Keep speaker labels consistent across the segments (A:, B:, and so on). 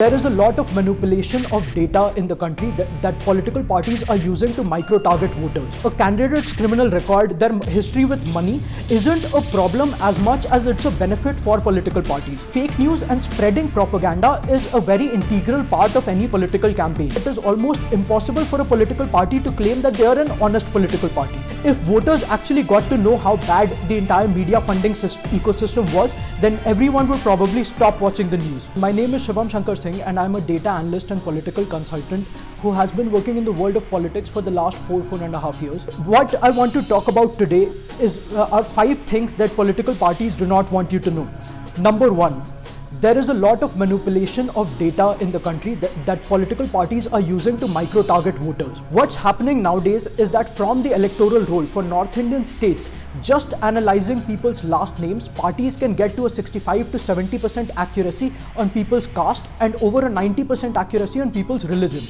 A: There is a lot of manipulation of data in the country that political parties are using to micro-target voters. A candidate's criminal record, their history with money, isn't a problem as much as it's a benefit for political parties. Fake news and spreading propaganda is a very integral part of any political campaign. It is almost impossible for a political party to claim that they are an honest political party. If voters actually got to know how bad the entire media funding ecosystem was, then everyone would probably stop watching the news. My name is Shivam Shankar Singh, and I'm a data analyst and political consultant who has been working in the world of politics for the last 4.5 years. What I want to talk about today are 5 things that political parties do not want you to know. Number 1, there is a lot of manipulation of data in the country that political parties are using to micro-target voters. What's happening nowadays is that from the electoral roll for North Indian states, just analyzing people's last names, parties can get to a 65 to 70% accuracy on people's caste and over a 90% accuracy on people's religion.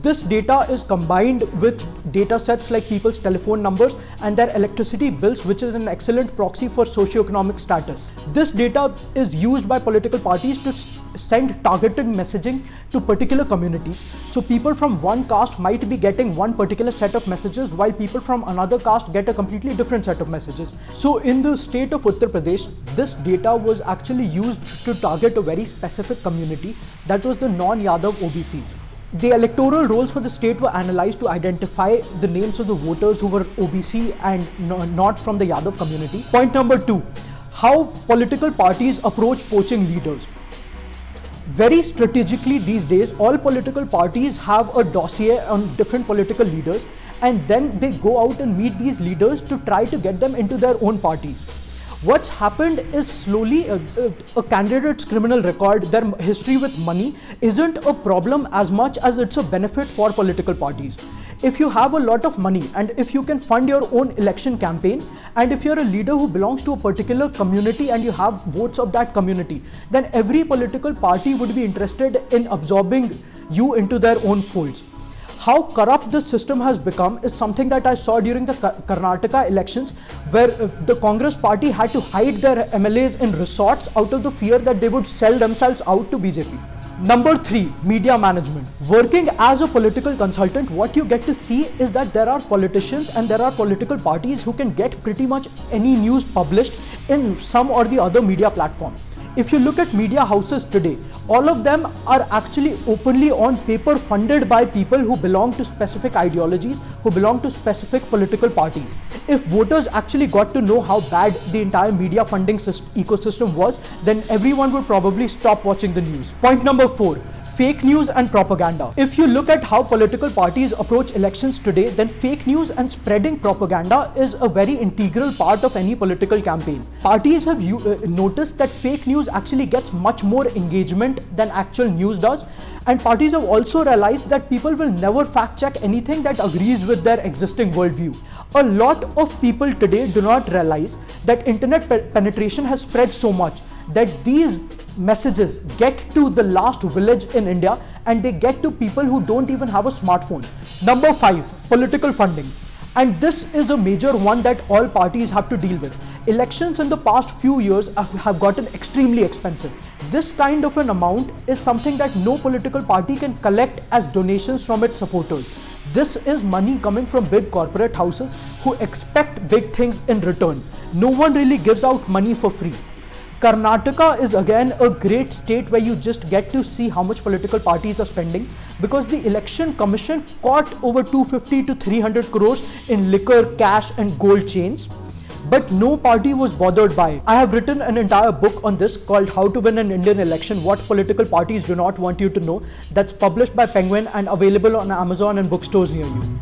A: This data is combined with data sets like people's telephone numbers and their electricity bills, which is an excellent proxy for socioeconomic status. This data is used by political parties to send targeted messaging to particular communities. So people from one caste might be getting one particular set of messages while people from another caste get a completely different set of messages. So in the state of Uttar Pradesh, this data was actually used to target a very specific community, that was the non-Yadav OBCs. The electoral rolls for the state were analyzed to identify the names of the voters who were OBC and not from the Yadav community. Point number 2, how political parties approach poaching leaders. Very strategically these days, all political parties have a dossier on different political leaders, and then they go out and meet these leaders to try to get them into their own parties. What's happened is slowly a candidate's criminal record, their history with money, isn't a problem as much as it's a benefit for political parties. If you have a lot of money and if you can fund your own election campaign, and if you're a leader who belongs to a particular community and you have votes of that community, then every political party would be interested in absorbing you into their own folds. How corrupt the system has become is something that I saw during the Karnataka elections, where the Congress party had to hide their MLAs in resorts out of the fear that they would sell themselves out to BJP. Number 3, media management. Working as a political consultant, what you get to see is that there are politicians and there are political parties who can get pretty much any news published in some or the other media platform. If you look at media houses today, all of them are actually openly on paper funded by people who belong to specific ideologies, who belong to specific political parties. If voters actually got to know how bad the entire media funding ecosystem was, then everyone would probably stop watching the news. Point number 4, fake news and propaganda. If you look at how political parties approach elections today, then fake news and spreading propaganda is a very integral part of any political campaign. Parties have noticed that fake news actually gets much more engagement than actual news does, and parties have also realized that people will never fact check anything that agrees with their existing worldview. A lot of people today do not realize that internet penetration has spread so much that these messages get to the last village in India and they get to people who don't even have a smartphone. Number 5, political funding. And this is a major one that all parties have to deal with. Elections in the past few years have gotten extremely expensive. This kind of an amount is something that no political party can collect as donations from its supporters. This is money coming from big corporate houses who expect big things in return. No one really gives out money for free. Karnataka is again a great state where you just get to see how much political parties are spending, because the election commission caught over 250 to 300 crores in liquor, cash and gold chains, but no party was bothered by it. I have written an entire book on this called How to Win an Indian Election, What Political Parties Do Not Want You to Know, that's published by Penguin and available on Amazon and bookstores near you.